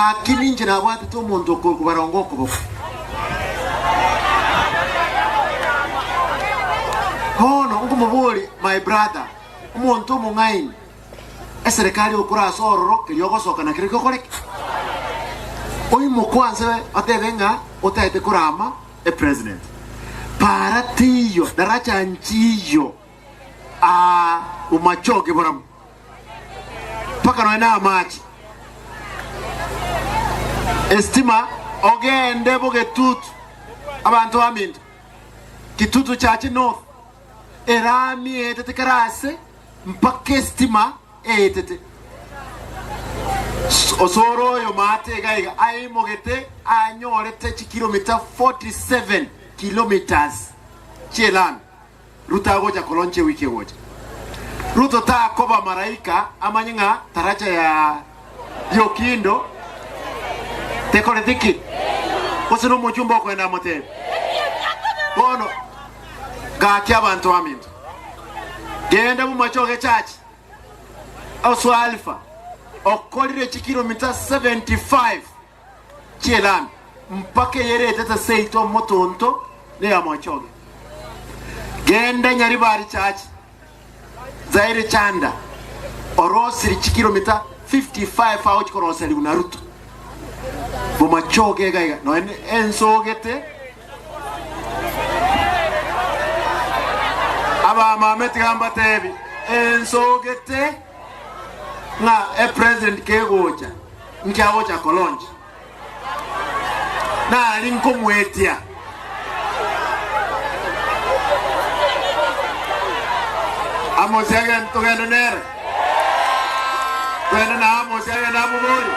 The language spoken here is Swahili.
lakini nje na watu tu muntu ku Barongo ko hono ngumubuli my brother umuntu mungaini eserikali ukura sororo kiliyogosoka na kiriko koreke oyi mukwanze atebenga utaite kurama president para tiyo daracha nchiyo umachoke boram paka noena amachi estima ogende bogetutu abantu aminto kitutu chachi north erami etete karase mpaka estima etete osoro yo mate gaiga ai mogete anyorete kilomita 47 kilometers chelan ruta goja kolonche wiki goja ruto ta koba maraika amanyinga taracha ya yokindo tekole tiki osino mochumba kwenda mote bono gaki abantu aminto genda mu machoge church oso alpha okolire kilomita 75 chelan mpaka yere tata seito motonto ne ya machoge genda nyaribari church zaire chanda orosiri kilomita 55 out koroseli unaruto bo machoge gaiga no ensogete aba mameti gamba tebi ensogete na president kegoja nkiagoja kolonji na linko mwetia amo siaga ntogendo nere kwenda na amo siaga na bubori